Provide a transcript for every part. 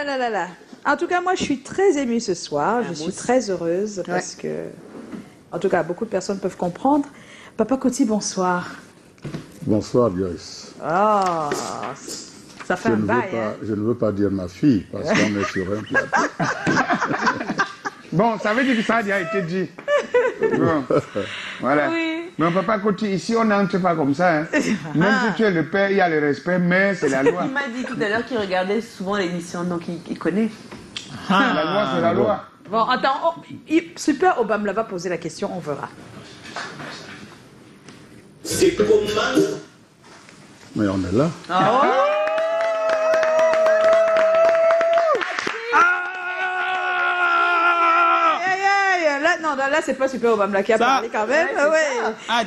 là là là là. En tout cas, moi, je suis très émue ce soir. Je suis très heureuse parce que, en tout cas, beaucoup de personnes peuvent comprendre. Papa Coty, bonsoir. Bonsoir, Joyce. Oh, ça fait un bail. Je ne veux pas dire ma fille parce qu'on est sur un plateau. Bon, ça veut dire que ça a déjà été dit. Bon. Voilà. Oui. Mais Papa Coty, ici, on n'entre pas comme ça. Hein. Même si tu es le père, il y a le respect, mais c'est la loi. Il m'a dit tout à l'heure qu'il regardait souvent l'émission, donc il connaît. La loi, c'est la loi. Bon, attends. Super, Obama va poser la question, on verra. C'est comment? Mais on est là. Oh. Là, c'est pas Super Obama qui a parlé quand même.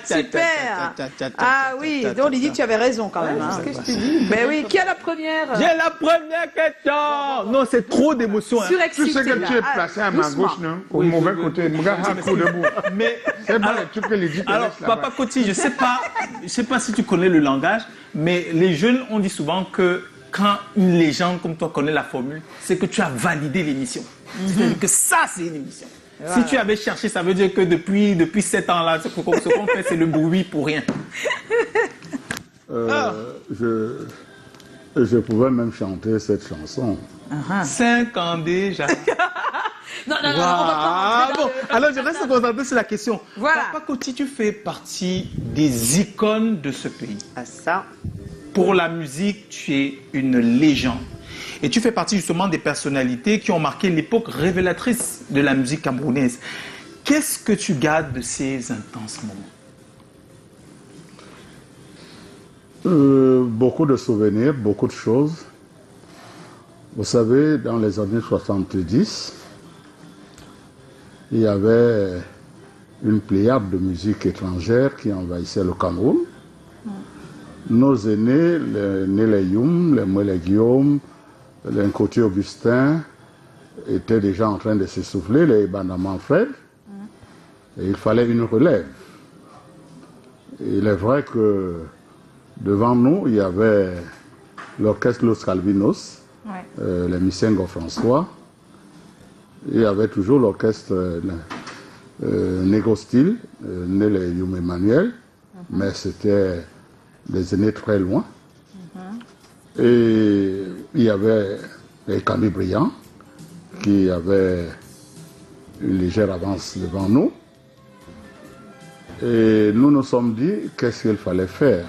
Super. Ah oui, donc Lydie, tu avais raison quand même. C'est ce que je te dis. Mais oui, qui a la première? J'ai la première question. Non, c'est trop d'émotions. Hein. Tu sais que tu es placé à ma gauche, non? Au mauvais côté. Regarde un coup debout. Mais c'est pas le truc que Lydie te alors, laisse là-bas. Papa Coty, je sais pas si tu connais le langage, mais les jeunes ont dit souvent que quand une légende comme toi connaît la formule, c'est que tu as validé l'émission. C'est-à-dire que ça, c'est une émission. Voilà. Si tu avais cherché, ça veut dire que depuis 7 ans-là, ce qu'on fait, c'est le bruit pour rien. Je pouvais même chanter cette chanson. 5 ans déjà. Non, on va pas bon, alors je reste concentré sur la question. Voilà. Papa Coty, tu fais partie des icônes de ce pays. Ah ça. Pour la musique, tu es une légende. Et tu fais partie justement des personnalités qui ont marqué l'époque révélatrice de la musique camerounaise. Qu'est-ce que tu gardes de ces intenses moments? Beaucoup de souvenirs, beaucoup de choses. Vous savez, dans les années 70, il y avait une pléiade de musique étrangère qui envahissait le Cameroun. Nos aînés, les Nélé Youm, les Mouélé Guillaume, les Nkoti Augustin étaient déjà en train de s'essouffler, les Banda Manfred, et il fallait une relève. Et il est vrai que devant nous, il y avait l'orchestre Los Calvinos, les Missengo François, il y avait toujours l'orchestre Négostil, Nélé Youm Emmanuel, mais c'était des aînés très loin. Et il y avait les Camille Briand qui avaient une légère avance devant nous. Et nous nous sommes dit qu'est-ce qu'il fallait faire.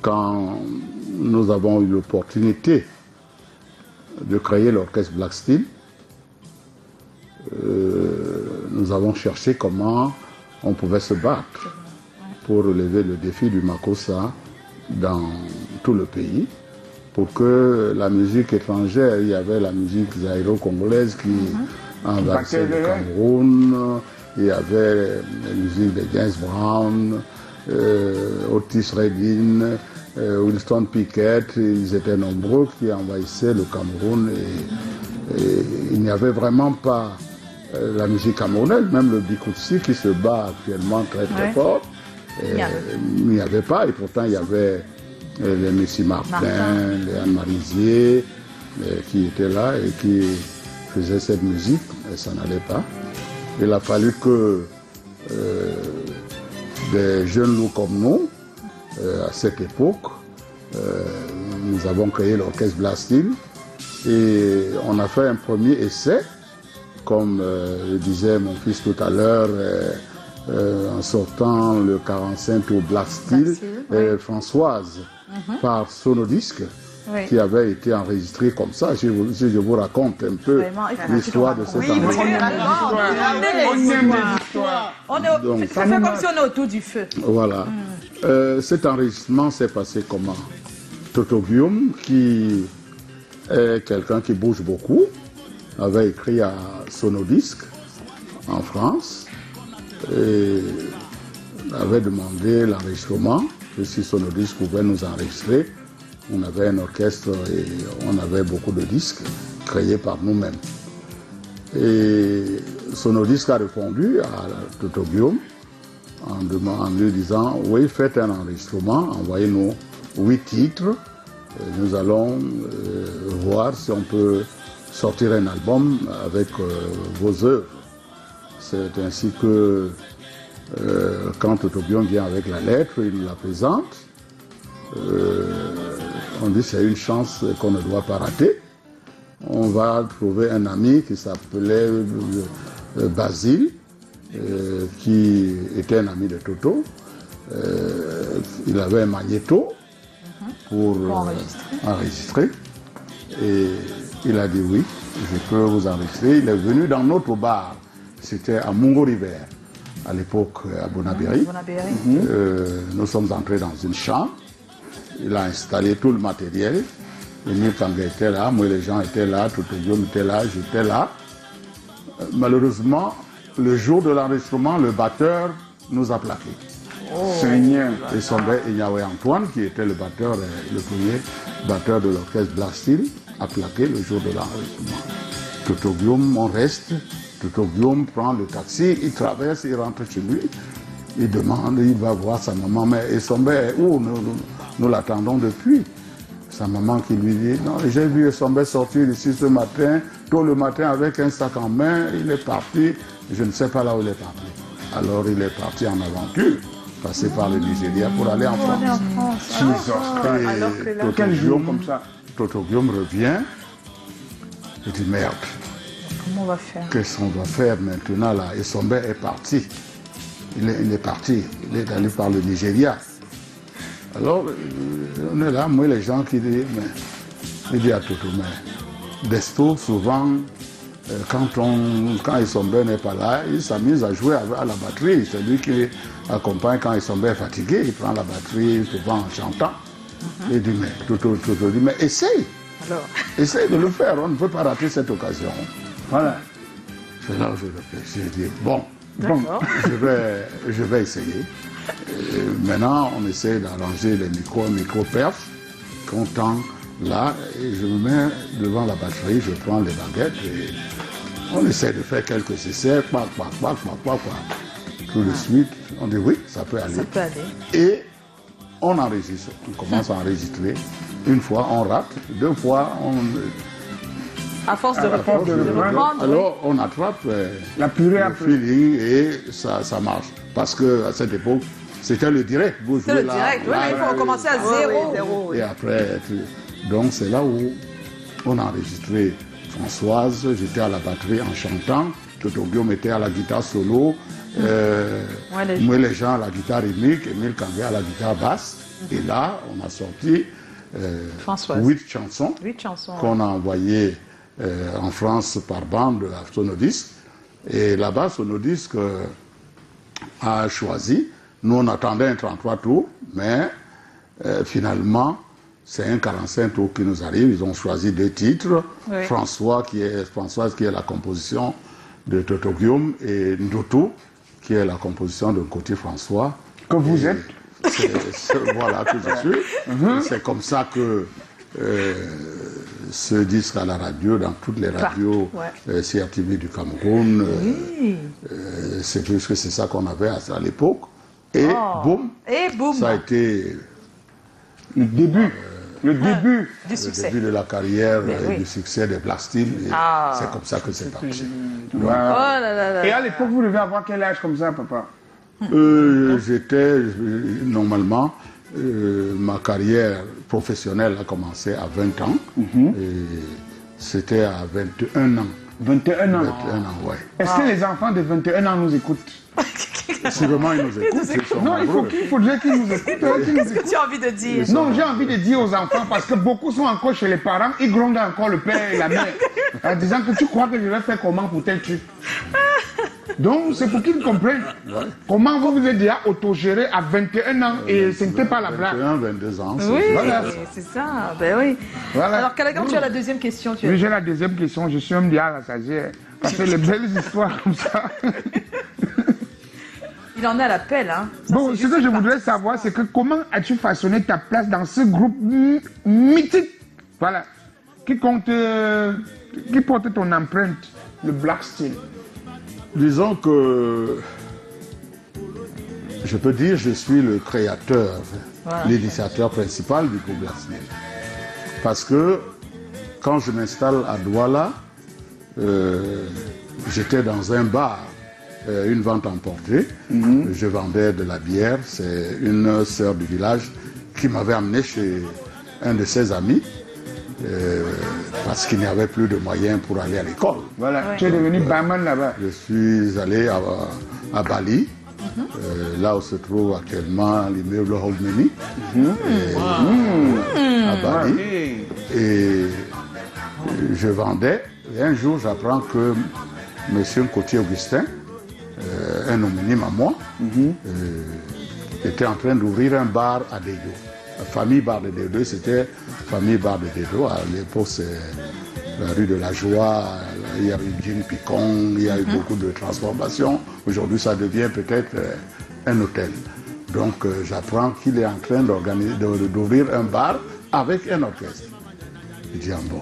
Quand nous avons eu l'opportunité de créer l'orchestre Black Steel, nous avons cherché comment on pouvait se battre pour relever le défi du Makossa dans tout le pays, pour que la musique étrangère, il y avait la musique zaïro-congolaise qui envahissait le Cameroun, il y avait la musique de James Brown, Otis Redding, Winston Pickett, ils étaient nombreux qui envahissaient le Cameroun et il n'y avait vraiment pas la musique camerounaise, même le Bikoutsi qui se bat actuellement très très fort. Il n'y avait pas, et pourtant il y avait les Messi Martin, les Anne Marisier qui étaient là et qui faisaient cette musique, et ça n'allait pas. Il a fallu que des jeunes loups comme nous, à cette époque, nous avons créé l'orchestre Black Steel et on a fait un premier essai, comme le disait mon fils tout à l'heure, en sortant le 45 tour Black Steel, Françoise, par Sonodisque, qui avait été enregistré comme ça. Je vous raconte un peu l'histoire de cet enregistrement. On fait comme si on est autour du feu. Voilà. Cet enregistrement s'est passé comment? Toto Guillaume, qui est quelqu'un qui bouge beaucoup, avait écrit à Sonodisque en France et avait demandé l'enregistrement, que si Sonodisque pouvait nous enregistrer. On avait un orchestre et on avait beaucoup de disques créés par nous-mêmes. Et Sonodisque a répondu à Toto Guillaume en lui disant « Oui, faites un enregistrement, envoyez-nous 8 titres nous allons voir si on peut sortir un album avec vos œuvres. C'est ainsi que quand Totobion vient avec la lettre, il nous la présente. On dit que c'est une chance qu'on ne doit pas rater. On va trouver un ami qui s'appelait Basile, qui était un ami de Toto. Il avait un magnéto pour enregistrer. Et il a dit oui, je peux vous enregistrer. Il est venu dans notre bar. C'était à Mungo River, à l'époque à Bonabéry. Nous sommes entrés dans une chambre. Il a installé tout le matériel. Emile Kanga était là, moi les gens étaient là, Totobion était là, j'étais là. Malheureusement, le jour de l'enregistrement, le batteur nous a plaqués. Seigneur. Et son père, Ignawe Antoine, qui était le batteur, le premier batteur de l'orchestre Black Steel, a plaqué le jour de l'enregistrement. Totobion, on reste. Totobion prend le taxi, il traverse, il rentre chez lui. Il demande, il va voir sa maman. Mais et son père, où nous l'attendons depuis. Sa maman qui lui dit, non, j'ai vu Essombe sortir ici ce matin, tôt le matin avec un sac en main, il est parti, je ne sais pas là où il est parti. Alors il est parti en aventure, passé par le Nigeria pour aller en France. Totobion revient, il dit merde. Comment on va faire? Qu'est-ce qu'on va faire maintenant là? Essombe est parti. Il est parti, il est allé par le Nigeria. Alors, on est là, moi, les gens qui disent, mais, il dit à Toto, mais, Desto, souvent, quand Essombe n'est pas là, il s'amuse à jouer à la batterie. C'est lui qui accompagne quand Essombe est fatigué, il prend la batterie souvent en chantant. Il dit, mais, Toto dit, mais essaye. Alors. Essaye de le faire, on ne peut pas rater cette occasion. Voilà. C'est là où je réfléchis, je dis, bon, je vais essayer. Maintenant, on essaie d'arranger les micro-perfs qu'on tend là, et je me mets devant la batterie, je prends les baguettes et on essaie de faire quelques essais, tout de suite, on dit oui, ça peut aller. Ça peut aller. Et on enregistre, on commence à enregistrer. Une fois, on rate, deux fois, on... À force de reprendre. Alors, on attrape la purée le feeling et ça marche. Parce qu'à cette époque, c'était le direct. C'est le direct, oui, mais il faut recommencer à zéro. Et après, donc c'est là où on a enregistré Françoise, j'étais à la batterie en chantant, Totobion était à la guitare solo, moi les gens à la guitare rythmique, Emile Kanga à la guitare basse. Et là, on a sorti 8 chansons, qu'on a envoyées en France par bande à Sonodisc. Et là-bas, Sonodisc a choisi. Nous, on attendait un 33 tours, mais finalement, c'est un 45 tours qui nous arrive. Ils ont choisi 2 titres. Oui. Françoise, qui est la composition de Totobion, et Ndoto, qui est la composition de Côté François. Que vous êtes. Voilà, que je suis. C'est comme ça que ce disque à la radio, dans toutes les radios CRTV du Cameroun, c'est puisque c'est ça qu'on avait à l'époque. Et boum, ça a été le début, le début du succès. Le début de la carrière et du succès des Black Steel. C'est comme ça que c'est parti. Et à l'époque, vous devez avoir quel âge comme ça, papa? J'étais, normalement, ma carrière professionnelle a commencé à 20 ans. Et c'était à 21 ans. 21 ans. 21 ans, ouais. Est-ce que les enfants de 21 ans nous écoutent? Sûrement, ils nous écoutent. Non, il faudrait qu'ils nous écoutent. Qu'est-ce que tu as envie de dire? Non, j'ai envie de dire aux enfants, parce que beaucoup sont encore chez les parents, ils grondent encore le père et la mère, en disant que tu crois que je vais faire comment pour tel truc. Donc, c'est pour qu'ils comprennent comment vous vous êtes déjà autogéré à 21 ans et ce n'était pas la blague. 21, 22 ans. Oui, c'est ça. Ben oui. Voilà. Alors, Callaghan, tu as la deuxième question. Oui, j'ai la deuxième question. Je suis un dia rassasié. Parce que les belles histoires comme ça. Il en a l'appel, hein. Ça, bon, ce que je voudrais savoir, c'est que comment as-tu façonné ta place dans ce groupe mythique, voilà, qui porte ton empreinte, le Black Steel? Disons que je peux dire je suis le créateur, l'initiateur principal du groupe Black Steel. Parce que quand je m'installe à Douala, j'étais dans un bar, une vente emportée. Je vendais de la bière. C'est une sœur du village qui m'avait amené chez un de ses amis parce qu'il n'y avait plus de moyens pour aller à l'école. Voilà, tu es devenu barman là-bas. Je suis allé à Bali, là où se trouve actuellement l'immeuble Hogmanay, à Bali. Et je vendais. Et un jour, j'apprends que M. Cotier Augustin, un homonyme à moi, était en train d'ouvrir un bar à Dedo. La famille Bar de Dedo, c'était famille Bar de Dedo. À l'époque, c'est la rue de la Joie. Il y a eu Jim Picon, il y a eu beaucoup de transformations. Aujourd'hui, ça devient peut-être un hôtel. Donc, j'apprends qu'il est en train d'ouvrir un bar avec un orchestre. Je dis, ah bon.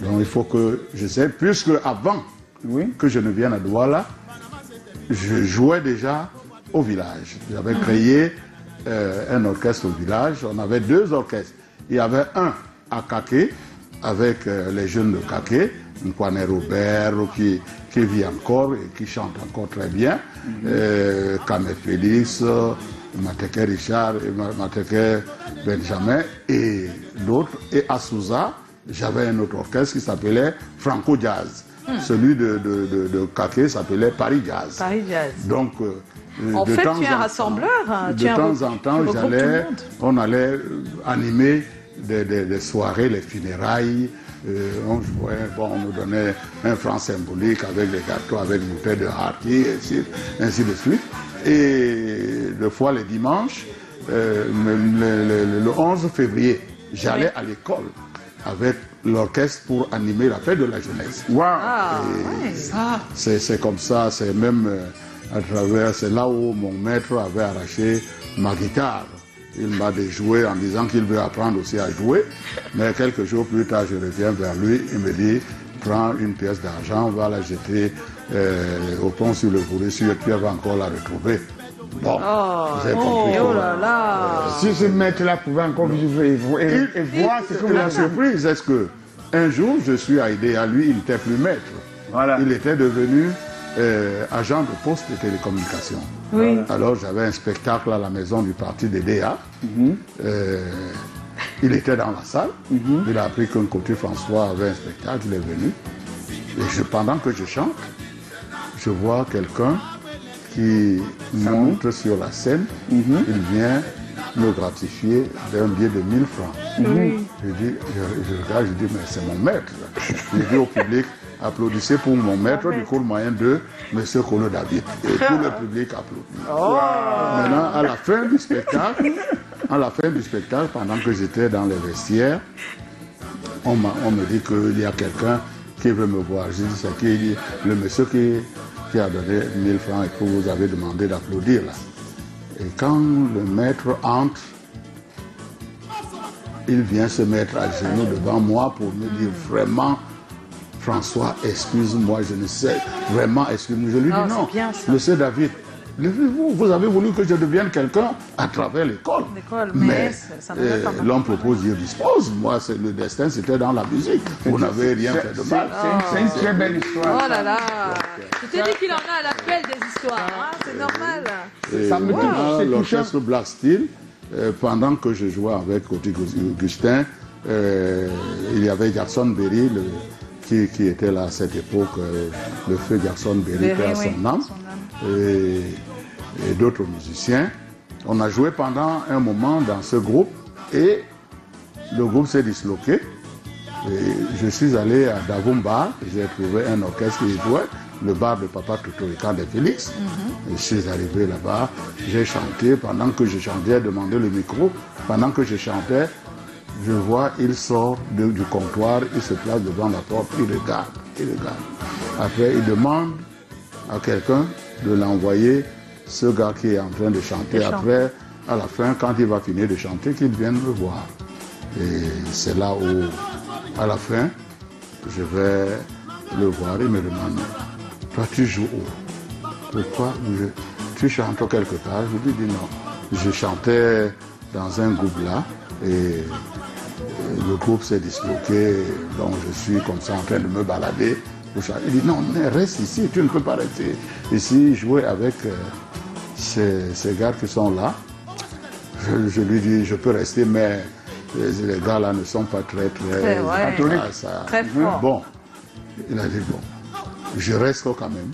Donc, il faut que je sais, puisque avant que je ne vienne à Douala, je jouais déjà au village. J'avais créé un orchestre au village. On avait 2 orchestres. Il y avait un à Kaké, avec les jeunes de Kaké, Nkwane Robert qui vit encore et qui chante encore très bien, Kamé Félix, Mateke Richard, Mateke Benjamin et d'autres. Et à Souza, j'avais un autre orchestre qui s'appelait Franco Jazz. Celui de Kaké s'appelait Paris Jazz. Paris Jazz. Donc, en fait, tu es un rassembleur. De temps en temps, on allait animer des soirées, les funérailles. On jouait, on nous donnait un franc symbolique avec des gâteaux, avec une bouteille de harty, ainsi de suite. Et deux fois les dimanches, le 11 février, j'allais à l'école avec l'orchestre pour animer la fête de la jeunesse. C'est comme ça, c'est même à travers, c'est là où mon maître avait arraché ma guitare. Il m'a déjoué en disant qu'il veut apprendre aussi à jouer. Mais quelques jours plus tard, je reviens vers lui. Il me dit, prends une pièce d'argent, va la jeter au pont sur le bourré, si tu vas encore la retrouver. Bon, j'ai compris. Si ce maître-là pouvait encore vivre et voir ce que la surprise, est-ce que un jour, je suis aidé à lui, il n'était plus maître. Voilà. Il était devenu agent de poste de télécommunications. Oui. Alors j'avais un spectacle à la maison du parti des DA. Il était dans la salle. Il a appris qu'un côté François avait un spectacle, il est venu. Et pendant que je chante, je vois quelqu'un qui monte sur la scène. Il vient me gratifier d'un billet de 1000 francs. Je regarde, je dis, mais c'est mon maître. Je dis au public, applaudissez pour mon maître du cours moyen de M. Kolo David. Et tout le public applaudit. Maintenant, à la fin du spectacle, pendant que j'étais dans les vestiaires, on me dit qu'il y a quelqu'un qui veut me voir. Je dis, c'est qui? Le monsieur qui a donné 1000 francs et que vous avez demandé d'applaudir là. Et quand le maître entre, il vient se mettre à genoux devant moi pour me dire vraiment, François, excuse-moi, je ne sais, vraiment, excuse-moi. Je lui dis non, monsieur David, vous avez voulu que je devienne quelqu'un à travers l'école. Mais l'homme propose, Dieu dispose. Moi, le destin, c'était dans la musique. Vous n'avez rien fait de mal. C'est une très belle histoire. Oh là là. Je t'ai dit qu'il en a à l'appel des histoires. C'est normal. Ça me touche. L'orchestre Black Steel, pendant que je jouais avec Augustin, il y avait Jackson Berry, qui était là à cette époque, le feu Jackson Berry, qui a son âme, et d'autres musiciens. On a joué pendant un moment dans ce groupe et le groupe s'est disloqué. Et je suis allé à Davumba, j'ai trouvé un orchestre qui jouait, le bar de Papa Totorican de Félix. Je suis arrivé là-bas, j'ai chanté. Pendant que je chantais, j'ai demandé le micro. Pendant que je chantais, je vois, il sort du comptoir, il se place devant la porte, il regarde. Après, il demande à quelqu'un de l'envoyer, ce gars qui est en train de chanter. Après, à la fin, quand il va finir de chanter, qu'il vienne me voir. Et c'est là où, à la fin, je vais le voir, il me demande, toi tu joues où? Pourquoi tu chantes quelque part? Je lui dis non. Je chantais dans un groupe là, et le groupe s'est disloqué, donc je suis comme ça en train de me balader. Il dit non, mais reste ici, tu ne peux pas rester ici, jouer avec ces gars qui sont là. Je lui dis, je peux rester, mais les gars là ne sont pas très très forts. Bon, il a dit bon, je reste quand même.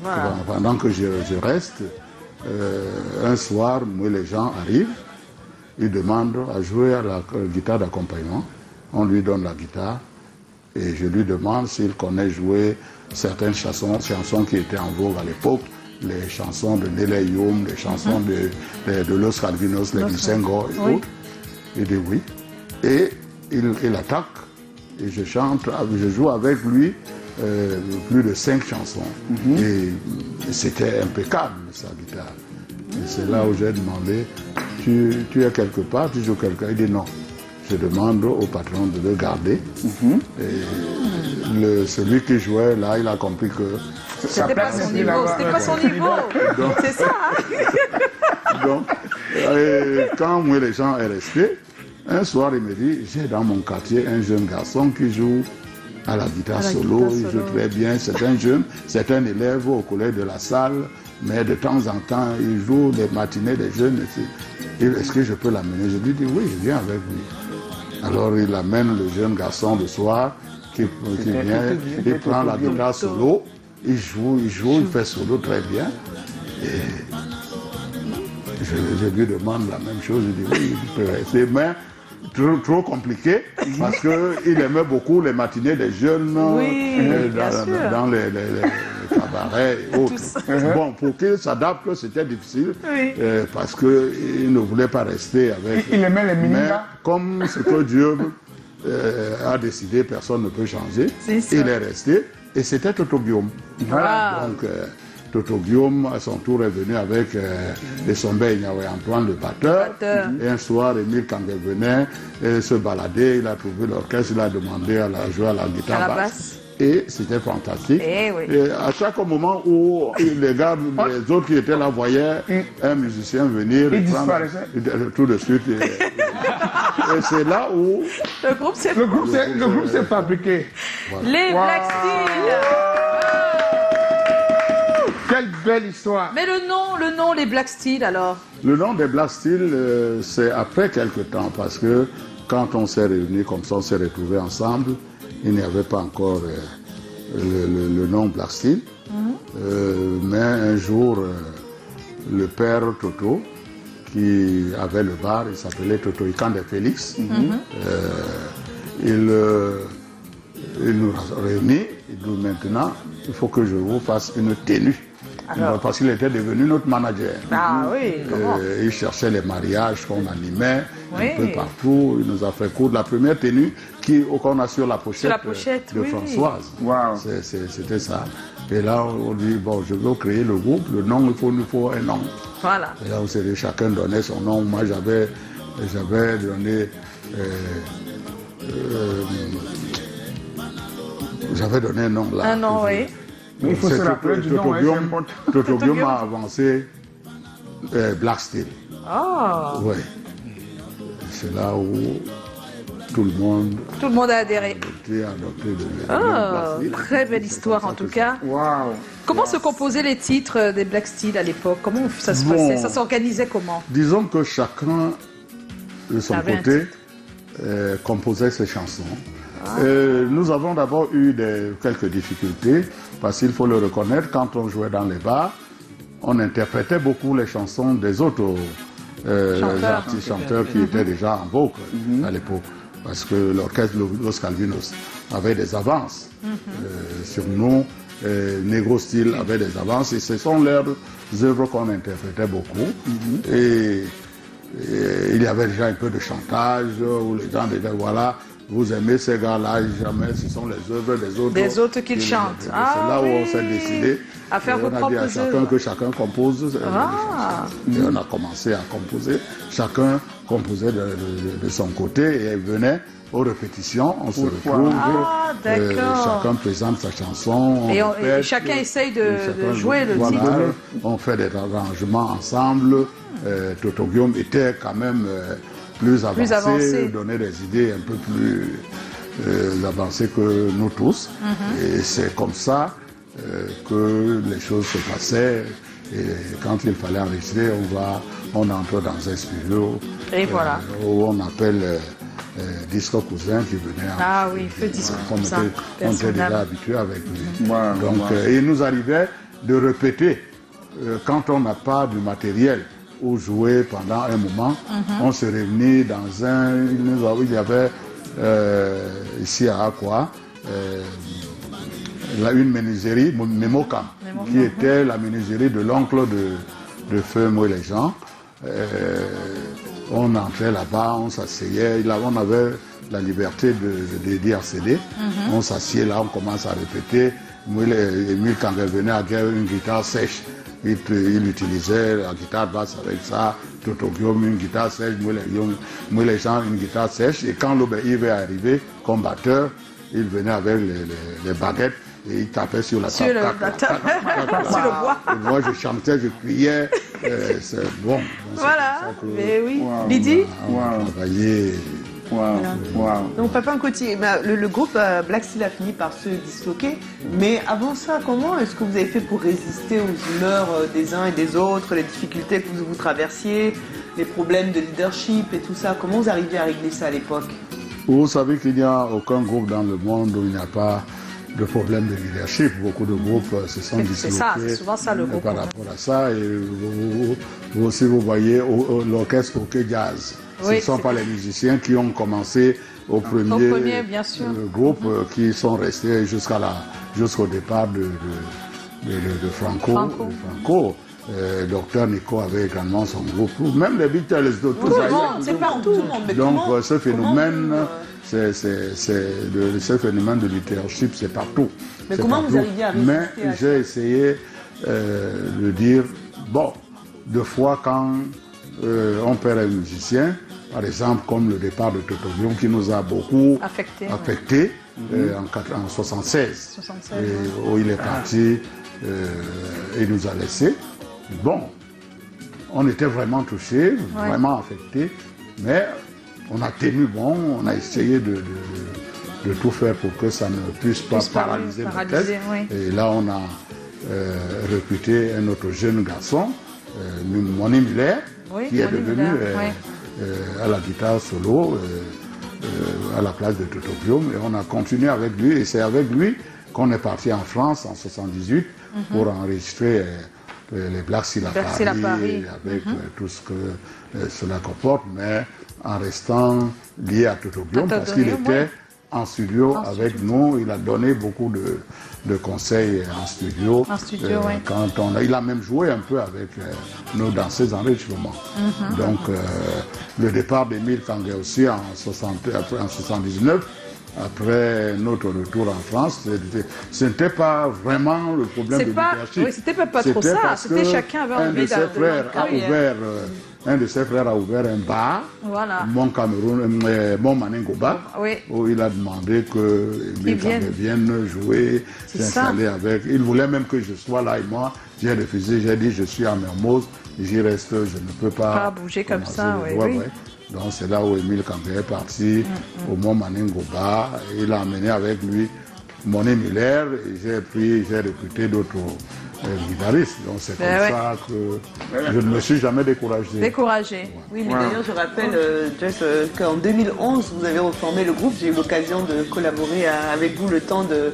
Voilà. Pendant que je reste, un soir, moi, les gens arrivent, ils demandent à jouer à la guitare d'accompagnement. On lui donne la guitare et je lui demande s'il connaît jouer certaines chansons qui étaient en vogue à l'époque, les chansons de Nelly Youm, les chansons de Los Calvinos, les Lucengo et autres. Il dit oui. Et il attaque et je chante, je joue avec lui plus de 5 chansons. Et c'était impeccable sa guitare. Et c'est là où j'ai demandé, tu es quelque part, tu joues quelque part. Il dit non. Je demande au patron de le garder. Et celui qui jouait là, il a compris que c'était pas son niveau. C'était pas son niveau. C'est ça. Donc, quand moi les gens sont restés, un soir il me dit, j'ai dans mon quartier un jeune garçon qui joue à la guitare solo, il joue très bien, c'est un jeune, c'est un élève au collège de la Salle, mais de temps en temps il joue des matinées des jeunes. Est-ce que je peux l'amener? Je lui dis oui, je viens avec lui. Alors il amène le jeune garçon le soir qui vient, il prend la guitare solo, il joue, il fait solo très bien. Et je lui demande la même chose, je dis oui, il peut rester, mais trop compliqué parce qu'il aimait beaucoup les matinées des jeunes dans les cabarets et autres. Bon, pour qu'il s'adapte, c'était difficile parce qu'il ne voulait pas rester avec. Il aimait les minigas. Mais comme ce que Dieu a décidé, personne ne peut changer. Il est resté et c'était Toto Guillaume. Voilà. Donc, Toto Guillaume, à son tour, est venu avec les Sombé Ignawe Antoine, le batteur. Et un soir, Émile Kangé venait se balader, il a trouvé l'orchestre, il a demandé à jouer à la guitare basse. Et c'était fantastique. Et à chaque moment où les gars, les autres qui étaient là voyaient un musicien venir, tout de suite. Et c'est là où le groupe s'est fabriqué. Voilà. Les Black Steel. Quelle belle histoire. Mais le nom, les Black Steel alors? Le nom des Black Steel, c'est après quelques temps, parce que quand on s'est réunis comme ça, on s'est retrouvés ensemble, il n'y avait pas encore le nom Black Steel. Mais un jour, le père Toto, qui avait le bar, il s'appelait Toto Ikande Félix, il nous réunit, il dit maintenant, il faut que je vous fasse une tenue. Alors, parce qu'il était devenu notre manager. Ah oui, il cherchait les mariages qu'on animait un peu partout. Il nous a fait coudre la première tenue qu'on a sur la pochette, de Françoise. Wow. C'était ça. Et là, on dit, bon, je veux créer le groupe, le nom, il faut un nom. Voilà. Et là, chacun donnait son nom. Moi, j'avais donné... j'avais donné un nom là. Un nom, oui. Il faut se rappeler du nom, Toto Guillaume a avancé Black Steel. Ah. Oui. C'est là où tout le monde a adhéré. Très belle histoire en tout cas. Wow. Comment se composaient les titres des Black Steel à l'époque? Comment ça se passait? Ça s'organisait comment? Disons que chacun de son côté composait ses chansons. Nous avons d'abord eu quelques difficultés parce qu'il faut le reconnaître, quand on jouait dans les bars, on interprétait beaucoup les chansons des autres artistes chanteurs qui étaient déjà en vogue à l'époque, parce que l'orchestre Los Calvinos avait des avances sur nous, Negro Style avait des avances et ce sont leurs œuvres qu'on interprétait beaucoup. Et il y avait déjà un peu de chantage où les gens disaient voilà, vous aimez ces gars-là, jamais, ce sont les œuvres des autres. Des autres qu'ils chantent. C'est là où on s'est décidé. À faire vos propres œuvres. On a dit à chacun que chacun compose. Et on a commencé à composer. Chacun composait de son côté et venait aux répétitions. On se retrouve. Chacun présente sa chanson. Et chacun essaye de jouer le titre. On fait des arrangements ensemble. Toto Guillaume était quand même plus avancé. avancé, donner des idées un peu plus avancées que nous tous. Et c'est comme ça que les choses se passaient. Et quand il fallait enregistrer, on entre dans un studio Et voilà. où on appelle Disco Cousin qui venait. Ah oui, Feu Disco Cousin. On était déjà habitué avec lui. Voilà, Donc, voilà. il nous arrivait de répéter quand on n'a pas du matériel ou jouer pendant un moment. On se réunit dans il y avait ici à Aqua une menuiserie, Memocam, qui était la menuiserie de l'oncle de Feu Moué les gens. On entrait là-bas, on s'asseyait, on avait la liberté d'y accéder. On s'assied là, on commence à répéter. Emile, quand il venait à guerre, une guitare sèche, il utilisait la guitare basse avec ça, Toto Guillaume, une guitare sèche, Moué les gens, une guitare sèche. Et quand l'Obéi est arrivé comme batteur, il venait avec les baguettes et il tapait sur la table. Sur le bois. Et moi, je chantais, je criais. C'est bon. Voilà. Mais oui. Lydie? On a travaillé. Donc Papa Nkoti, le groupe Black Steel a fini par se disloquer, mais avant ça, comment est-ce que vous avez fait pour résister aux humeurs des uns et des autres, les difficultés que vous traversiez, les problèmes de leadership et tout ça? Comment vous arrivez à régler ça à l'époque? Vous savez qu'il n'y a aucun groupe dans le monde où il n'y a pas de problème de leadership. Beaucoup de groupes se sont disloqués. C'est ça, c'est souvent ça le groupe. Par rapport à ça, et vous aussi, vous voyez l'orchestre OK Jazz. Ce ne sont pas les musiciens qui ont commencé au premier bien sûr. Groupe qui sont restés jusqu'au départ de Franco. Docteur Nico avait également son groupe. Même les Beatles, tout ça. C'est partout. Donc ce phénomène, ce phénomène de leadership, c'est partout. Mais comment vous arrivez à résister à ça? J'ai essayé de dire, bon, deux fois quand on perd un musicien, par exemple comme le départ de Toto Guillaume qui nous a beaucoup affecté en 76, où il est parti, il nous a laissés. Bon, on était vraiment touchés, vraiment affectés, mais on a tenu bon, on a essayé de tout faire pour que ça ne puisse pas paralyser l'orchestre. Et là, on a recruté un autre jeune garçon, Moni Muller, qui est devenu à la guitare solo à la place de Toto Guillaume. Et on a continué avec lui, et c'est avec lui qu'on est parti en France en 78 pour enregistrer les Black Steel à Paris, avec tout ce que cela comporte, mais en restant lié à Toto Guillaume, parce qu'il était en studio avec nous. Il a donné beaucoup de conseils en studio. Il a même joué un peu avec nous dans ses enregistrements. Donc, le départ d'Emile Kangé aussi en 79, après notre retour en France, ce n'était pas vraiment le problème de leadership. C'était pas trop ça. C'était chacun avait envie un de ses frères a ouvert un bar, Mon Maningoba, où il a demandé que Emile Kangé vienne jouer, s'installer avec. Il voulait même que je sois là et moi, j'ai refusé, j'ai dit je suis à Mermoz, j'y reste, je ne peux pas bouger comme ça. Donc c'est là où Emile Kangé est parti au Mont Maningoba. Il a amené avec lui Moni Muller et j'ai recruté d'autres guitaristes. Donc c'est comme ça que je ne me suis jamais découragé. Oui, mais d'ailleurs je rappelle Jess, qu'en 2011 vous avez reformé le groupe. J'ai eu l'occasion de collaborer avec vous le temps de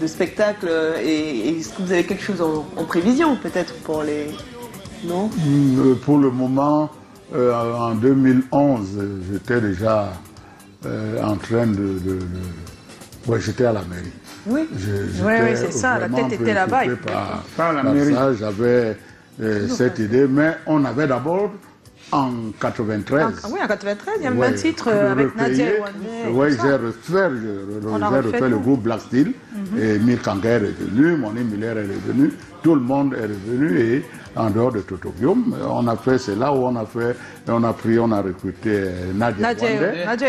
spectacle. Et est-ce que vous avez quelque chose en prévision peut-être pour les... Non pour le moment... en 2011, j'étais déjà en train j'étais à la mairie. Oui, c'est ça, la tête était là-bas. J'avais cette idée, mais on avait d'abord en 93. Oui, en 93, il y a même un titre avec Nadia et Wandé. Oui, j'ai refait le groupe Black Steel. Et Emile Kangé est revenu, Moni Muller est revenu, tout le monde est revenu. Et en dehors de Toto Guillaume, c'est là où on a recruté Nadia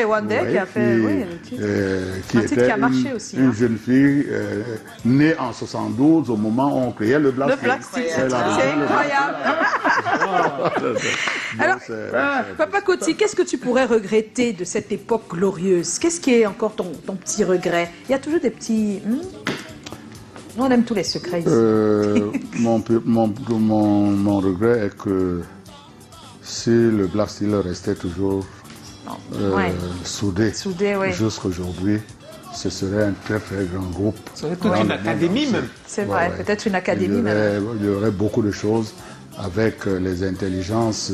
et Wandé qui a fait un titre qui a marché aussi. Une jeune fille née en 72 au moment où on créait le Black Steel. C'est incroyable. Alors, Papa Coty, qu'est-ce que tu pourrais regretter de cette époque glorieuse? Qu'est-ce qui est encore ton petit regret? Il y a toujours des petits... Nous, on aime tous les secrets ici. Mon regret est que si le Black Steel restait toujours soudé oui. jusqu'à aujourd'hui, ce serait un très très grand groupe. Ça serait toute une académie même. C'est vrai, peut-être une académie même. Il y aurait beaucoup de choses avec les intelligences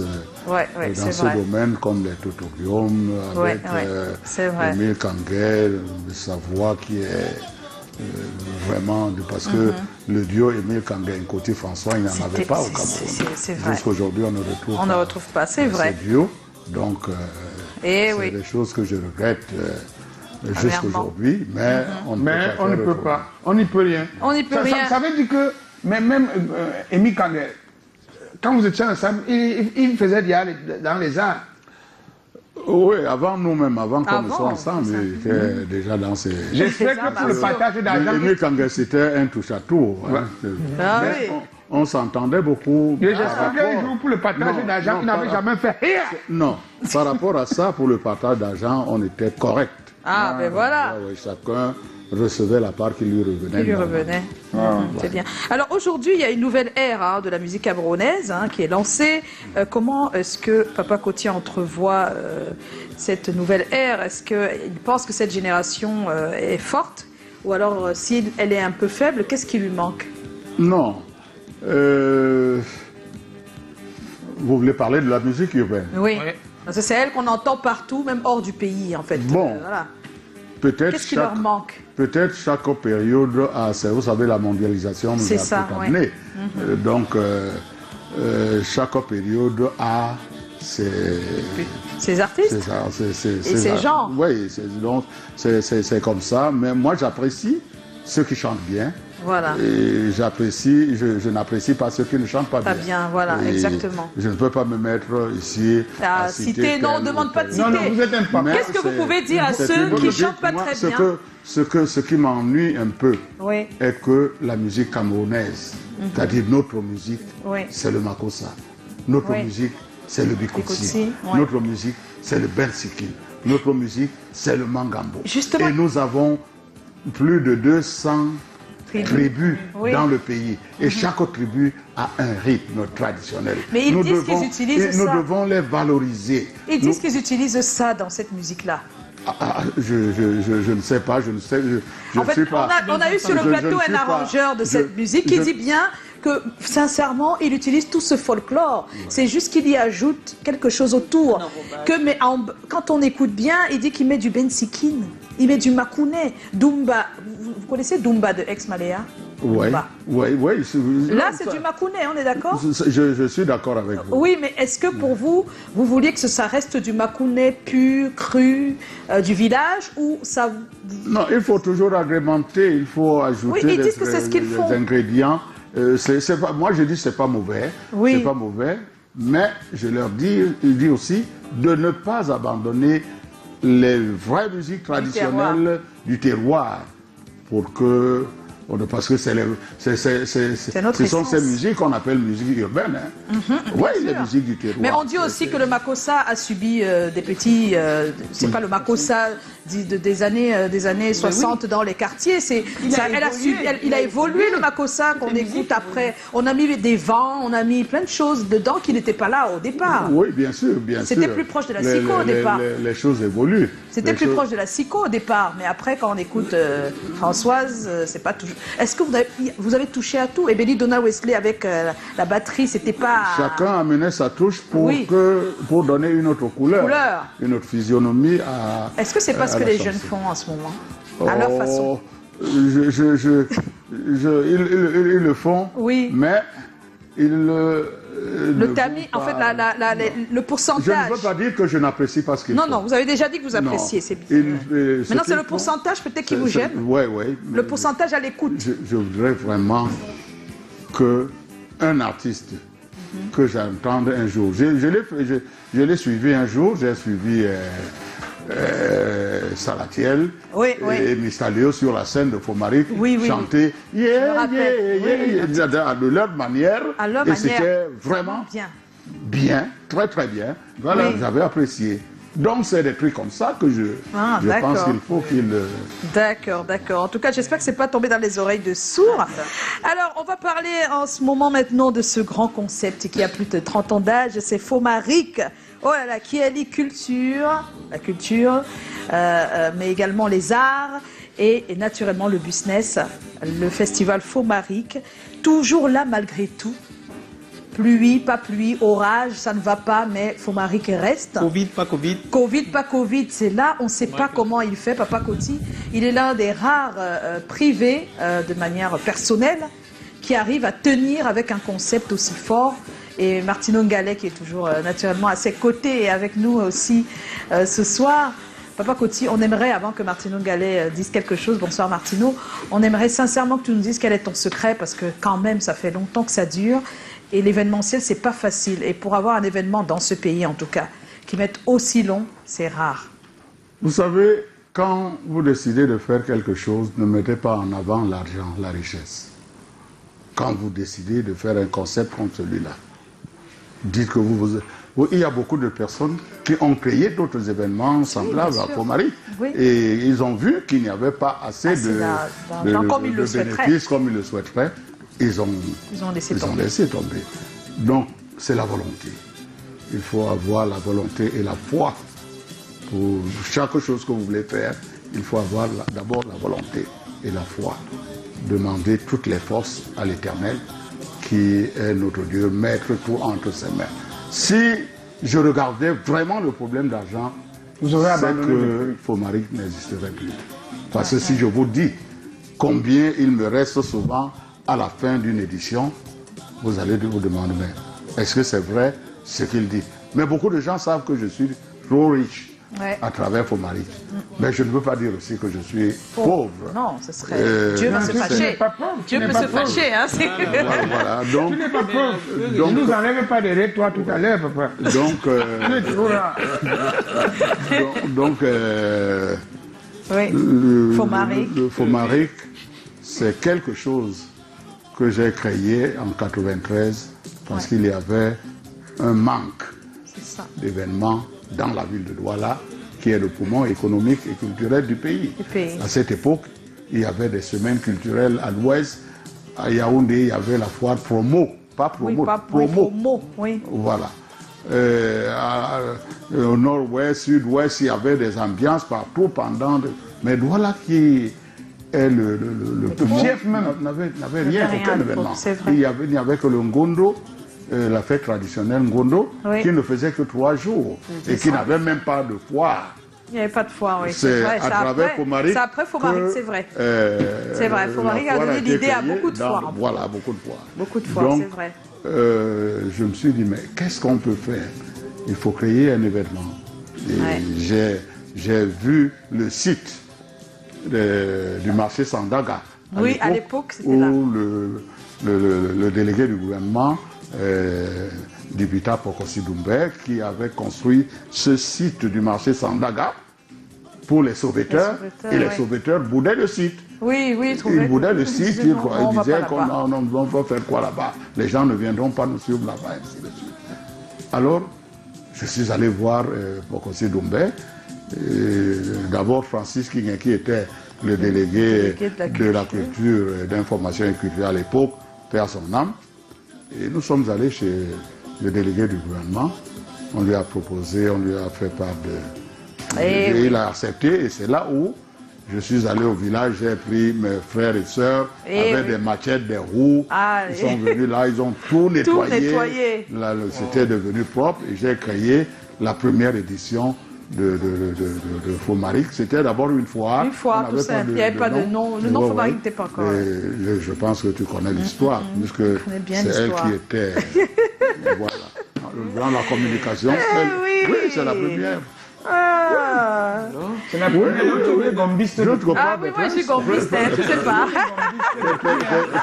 dans ce domaine, comme les tutoriums, avec Emile Kangué, sa voix qui est vraiment... Parce que le duo Emile Kangué Nkoti François, il n'y en avait pas au Cameroun. C'est vrai. Jusqu'aujourd'hui, on ne retrouve pas c'est vrai. ce duo. Donc, c'est des choses que je regrette jusqu'aujourd'hui, mais on ne peut pas. On n'y peut rien. On n'y peut rien. Ça veut dire que même Emile Kangué, quand vous étiez ensemble, il faisait dans les arts. Oui, avant nous-mêmes, avant qu'on ne soit ensemble, il était déjà dans ces... J'espère que pour le partage d'argent... Emile Kangué, c'était un touche-à-tout. On s'entendait beaucoup. J'espère qu'un jour, pour le partage d'argent, il n'avait jamais fait rien. Non, par rapport à ça, pour le partage d'argent, on était correct. Ben voilà. Chacun recevait la part qui lui revenait. C'est bien. Alors aujourd'hui, il y a une nouvelle ère de la musique camerounaise qui est lancée. Comment est-ce que Papa Coty entrevoit cette nouvelle ère? Est-ce qu'il pense que cette génération est forte? Ou alors, si elle est un peu faible, qu'est-ce qui lui manque? Non. Vous voulez parler de la musique urbaine? Oui. Parce que c'est elle qu'on entend partout, même hors du pays, en fait. Bon. Peut-être qu'est-ce qui leur manque? Peut-être chaque période a, vous savez, la mondialisation nous a tout amené. Donc, chaque période a ses artistes et ses genres. Oui, donc c'est comme ça. Mais moi, j'apprécie ceux qui chantent bien. Voilà. Et j'apprécie, je n'apprécie pas ceux qui ne chantent pas bien. Pas bien, voilà, exactement. Je ne peux pas me mettre ici à citer. Non, on ne demande pas de citer. Non, vous êtes un papa. Qu'est-ce que vous pouvez dire à ceux qui ne chantent pas très bien? Ce qui m'ennuie un peu est que la musique camerounaise, c'est-à-dire notre musique, c'est le makossa. Notre musique, c'est le bikotsi. Notre musique, c'est le bensikin. Notre musique, c'est le mangambo. Justement. Et nous avons plus de 200 tribus dans le pays. Et chaque tribu a un rythme traditionnel. Mais ils disent qu'ils utilisent ça. Nous devons les valoriser. Ils disent qu'ils utilisent ça dans cette musique-là. Je ne sais pas, je ne sais pas. On a eu sur le plateau un arrangeur de cette musique qui dit bien que, sincèrement, il utilise tout ce folklore. C'est juste qu'il y ajoute quelque chose autour. Quand on écoute bien, il dit qu'il met du bensikin, il met du makouné, Dumba. Vous connaissez Dumba de Ex-Maléa? Oui. Là, c'est du makouné, on est d'accord? Je suis d'accord avec vous. Oui, mais est-ce que pour vous, vous vouliez que ça reste du makouné pur, cru, du village, ou ça... Non, il faut toujours agrémenter, il faut ajouter les ingrédients. Moi, je dis que ce n'est pas mauvais. C'est pas mauvais, mais je leur dis aussi de ne pas abandonner les vraies musiques traditionnelles du terroir pour que... Parce que ce sont ces musiques qu'on appelle musique urbaine. Oui, les musiques du terroir. Mais on dit aussi que le makossa a subi des petits... c'est pas le makossa des années 60 dans les quartiers. Il a évolué le makossa qu'on écoute après. On a mis des vents, on a mis plein de choses dedans qui n'étaient pas là au départ. Oui, bien sûr. C'était plus proche de la sico au départ. Les choses évoluent. C'était plus proche de la sico au départ. Mais après, quand on écoute Françoise, c'est pas toujours... Est-ce que vous avez touché à tout? Et Benny Donna Wesley avec la batterie, c'était pas... Chacun amenait sa touche pour donner une autre couleur. Une autre physionomie à... Est-ce que c'est pas ce que les jeunes font en ce moment? À leur façon. Ils le font, mais ils le tamis, en fait, le pourcentage. Je ne veux pas dire que je n'apprécie pas ce qu'ils font. Non, vous avez déjà dit que vous appréciez, c'est bien. Maintenant, c'est le pourcentage peut-être qui vous gêne. Oui. Le pourcentage à l'écoute. Je voudrais vraiment qu'un artiste que j'entende un jour, je l'ai suivi un jour, j'ai suivi Salatiel et Mistalio sur la scène de Fomaric chanter de leur manière, et c'était vraiment bien, très très bien. Voilà. Vous avez apprécié. Donc c'est des trucs comme ça que je pense qu'il faut qu'il... D'accord, d'accord. En tout cas, j'espère que c'est pas tombé dans les oreilles de sourds. Alors, on va parler en ce moment maintenant de ce grand concept qui a plus de 30 ans d'âge, c'est Fomaric. Oh là là, qui allie la culture, mais également les arts et naturellement le business, le festival Fomaric. Toujours là malgré tout. Pluie, pas pluie, orage, ça ne va pas, mais Fomaric reste. Covid, pas Covid. Covid, pas Covid, c'est là, on ne sait pas comment il fait, Papa Coty. Il est l'un des rares privés, de manière personnelle, qui arrive à tenir avec un concept aussi fort. Et Martino Ngalet, qui est toujours naturellement à ses côtés et avec nous aussi ce soir. Papa Coty, on aimerait, avant que Martino Ngalet dise quelque chose, bonsoir Martino, on aimerait sincèrement que tu nous dises quel est ton secret, parce que quand même, ça fait longtemps que ça dure. Et l'événementiel, c'est pas facile. Et pour avoir un événement dans ce pays, en tout cas, qui mette aussi long, c'est rare. Vous savez, quand vous décidez de faire quelque chose, ne mettez pas en avant l'argent, la richesse. Quand vous décidez de faire un concept comme celui-là, dites que il y a beaucoup de personnes qui ont créé d'autres événements semblables à Fomaric. Oui. Et ils ont vu qu'il n'y avait pas assez de bénéfices comme ils le souhaiteraient. Ils ont laissé tomber. Donc, c'est la volonté. Il faut avoir la volonté et la foi. Pour chaque chose que vous voulez faire, il faut avoir d'abord la volonté et la foi. Demandez toutes les forces à l'Éternel, qui est notre Dieu, mettre tout entre ses mains. Si je regardais vraiment le problème d'argent, c'est que Fomaric n'existerait plus. Parce que si je vous dis combien il me reste souvent à la fin d'une édition, vous allez vous demander, mais est-ce que c'est vrai ce qu'il dit? Mais beaucoup de gens savent que je suis trop riche à travers Fomaric. Mais je ne veux pas dire aussi que je suis pauvre. Non, ce serait... Dieu va se fâcher. Dieu peut se fâcher. Hein, voilà. Donc, tu n'es pas pauvre. Donc, ne nous enlève pas derrière toi tout à l'heure, papa. Donc, tu es toujours là. Le Fomaric, c'est quelque chose que j'ai créé en 93 parce qu'il y avait un manque d'événements dans la ville de Douala, qui est le poumon économique et culturel du pays. À cette époque, il y avait des semaines culturelles à l'ouest. À Yaoundé, il y avait la foire promo, pas promo, promo. Oui. Voilà. Au nord-ouest, sud-ouest, il y avait des ambiances partout pendant... Mais Douala qui est le chef même n'avait rien, aucun événement. Il n'y avait que le Ngondo, la fête traditionnelle Ngondo, qui ne faisait que 3 jours et qui n'avait même pas de foire. Il n'y avait pas de foire, oui. C'est vrai. À travers Fomaric. C'est après Fomaric, c'est vrai. C'est vrai. Fomaric a donné l'idée à beaucoup de foires. Voilà, beaucoup de foires. Beaucoup de foires, c'est vrai. Je me suis dit, mais qu'est-ce qu'on peut faire? Il faut créer un événement. J'ai vu le site du marché Sandaga. Oui, à l'époque, c'était là. Où le délégué du gouvernement, Dibita Pokosi Doumbé, qui avait construit ce site du marché Sandaga pour les sauveteurs, et les sauveteurs boudaient le site. Oui, ils boudaient le site, ils disaient qu'on va faire quoi là-bas, les gens ne viendront pas nous suivre là-bas, ainsi de suite. Alors, je suis allé voir Pokosi Doumbé, d'abord Francis King, qui était le délégué de la culture, d'information et culture à l'époque, paix à son âme. Et nous sommes allés chez le délégué du gouvernement, on lui a proposé, on lui a fait part de... Et il a accepté, et c'est là où je suis allé au village, j'ai pris mes frères et sœurs avec des machettes, des roues, ils sont venus là, ils ont tout nettoyé. C'était devenu propre, et j'ai créé la première édition de Fomaric. C'était d'abord une foire. Une foire, tout simple. Il n'y avait pas de nom. Le nom Fomaric n'était pas encore. Je pense que tu connais l'histoire, puisque c'est elle qui était... voilà. Dans la communication. Oui, c'est la première. C'est la première gombiste. Ah oui, moi je suis gombiste, je ne sais pas.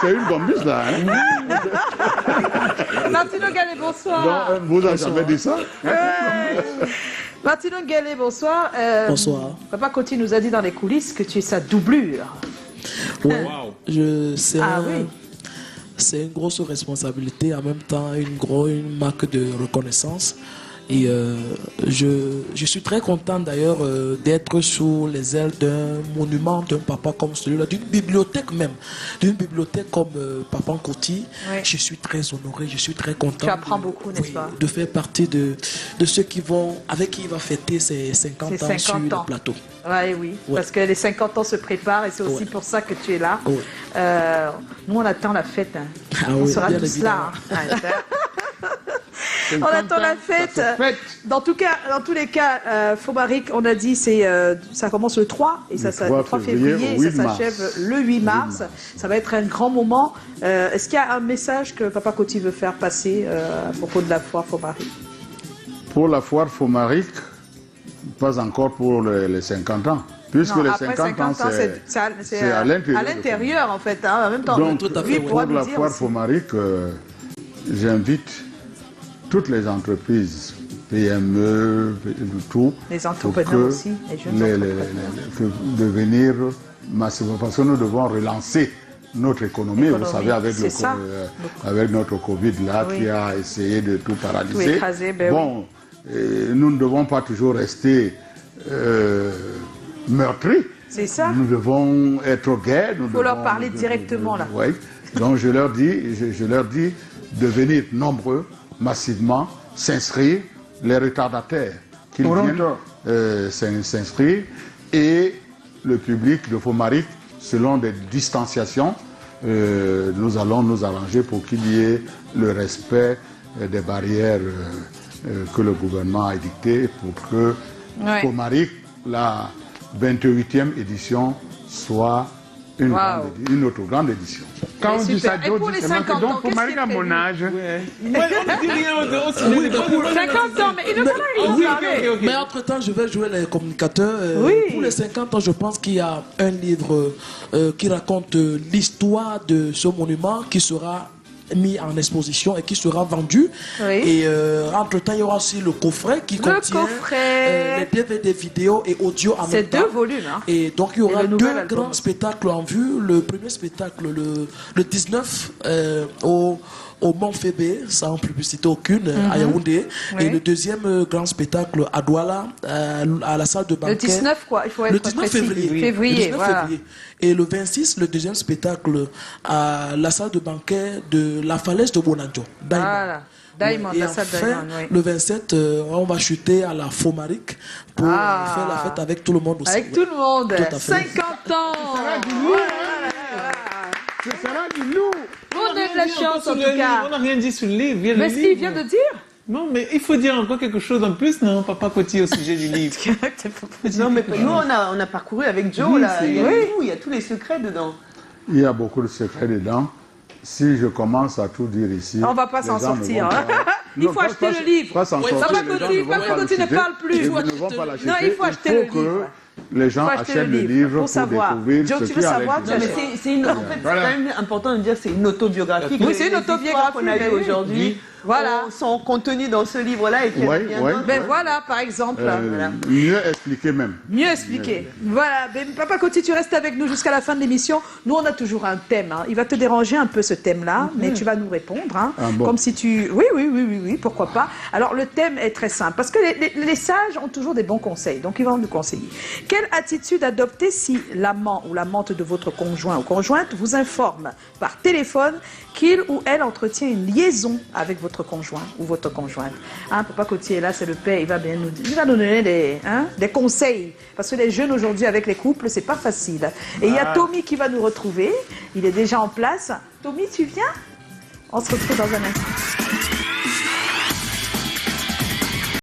C'est une gombiste là. Martino Ngalet, bonsoir. Vous avez jamais dit ça? Martino Ngalet, bonsoir. Bonsoir. Papa Coty nous a dit dans les coulisses que tu es sa doublure. Ouais, je sais. c'est une grosse responsabilité, en même temps une marque de reconnaissance. Et je suis très content d'ailleurs d'être sous les ailes d'un monument, d'un papa comme celui-là, d'une bibliothèque même, d'une bibliothèque comme Papa Nkoti. Oui. Je suis très honoré, je suis très content. Tu apprends beaucoup, n'est-ce pas? De faire partie de ceux avec qui il va fêter ses 50 ans sur le plateau. Ouais, oui, parce que les 50 ans se préparent et c'est aussi pour ça que tu es là. Oui. Nous, on attend la fête. Hein. Ah On oui, sera bien tous là. Hein. On attend la fête. Dans tous les cas, Fomaric, on a dit, ça commence le 3 et le 3 février et ça s'achève le 8 mars. Ça va être un grand moment. Est-ce qu'il y a un message que Papa Koti veut faire passer à propos de la foire Fomaric? Pour la foire Fomaric, pas encore pour les 50 ans. Puisque les 50 ans, c'est à l'intérieur en fait. Hein, en même temps, donc, pour la foire Fomaric, j'invite toutes les entreprises, PME, tout, les entrepreneurs aussi, les jeunes entrepreneurs. De venir massivement, parce que nous devons relancer notre économie, vous savez, avec notre Covid là, qui a essayé de tout paralyser. Tout écraser, bon, nous ne devons pas toujours rester meurtris. C'est ça. Nous devons être gais. Il faut leur parler directement là. Oui. Donc je leur dis de venir nombreux, massivement, s'inscrire, les retardataires qu'ils viennent s'inscrire, et le public de Fomaric, selon des distanciations, nous allons nous arranger pour qu'il y ait le respect des barrières que le gouvernement a édictées pour que Fomaric, la 28e édition, soit une autre grande édition. Quand on dit ça, et pour les 50 ans, donc Fomaric à mon âge. Moi, on dit rien aussi. 50 ans, mais il ne faut pas parler. Mais entre-temps, je vais jouer les communicateurs. Pour les 50 ans, je pense qu'il y a un livre qui raconte l'histoire de ce monument qui sera mis en exposition et qui sera vendu. Et entre-temps, il y aura aussi le coffret qui contient les DVD vidéo et audio en même temps. C'est 2 volumes. Hein. Et donc, il y aura 2 grands spectacles en vue. Le premier spectacle, le 19 au Mont Fébé, sans publicité aucune, à Yaoundé. Et le deuxième grand spectacle à Douala, à la salle de banquet. Le 19 quoi, il faut être le 19 précis. février. Février. Et le 26, le deuxième spectacle à la salle de banquet de la falaise de Bonanjo. Voilà. Diamond, et la salle enfin, Diamond, le 27, on va chuter à la Fomaric pour faire la fête avec tout le monde aussi. Avec tout le monde. Tout à fait. 50 ans. Ce sera du lourd. On a de la chance en tout cas. On n'a rien dit sur le livre. Mais ce qu'il vient de dire. Non, mais il faut dire encore quelque chose en plus, non, Papa Koti, au sujet du livre. Non, mais nous, on a parcouru avec Joe, là. Il y a tous les secrets dedans. Il y a beaucoup de secrets dedans. Si je commence à tout dire ici, on ne va pas s'en sortir. Il faut acheter le livre. Papa Koti ne parle plus. Non, il faut acheter le livre. Les gens achètent le livre pour découvrir Joe, ce qu'il y a avec mais c'est quand même important de dire que c'est une autobiographie. Oui, c'est une autobiographie qu'on a eu aujourd'hui. Voilà, sont contenus dans ce livre-là et qui Ben voilà, par exemple. Mieux expliqué même. Mieux expliqué. Voilà. Ben, Papa Koti, tu restes avec nous jusqu'à la fin de l'émission. Nous, on a toujours un thème. Hein. Il va te déranger un peu ce thème-là, mais tu vas nous répondre. Hein. Comme si tu... Oui, pourquoi pas. Alors, le thème est très simple, parce que les sages ont toujours des bons conseils, donc ils vont nous conseiller. Quelle attitude adopter si l'amant ou l'amante de votre conjoint ou conjointe vous informe par téléphone qu'il ou elle entretient une liaison avec votre conjoint ou votre conjointe. Hein, Papa Koti est là, c'est le père, il va nous donner des conseils. Parce que les jeunes aujourd'hui avec les couples, c'est pas facile. Et il y a Tommy qui va nous retrouver. Il est déjà en place. Tommy, tu viens? On se retrouve dans un instant.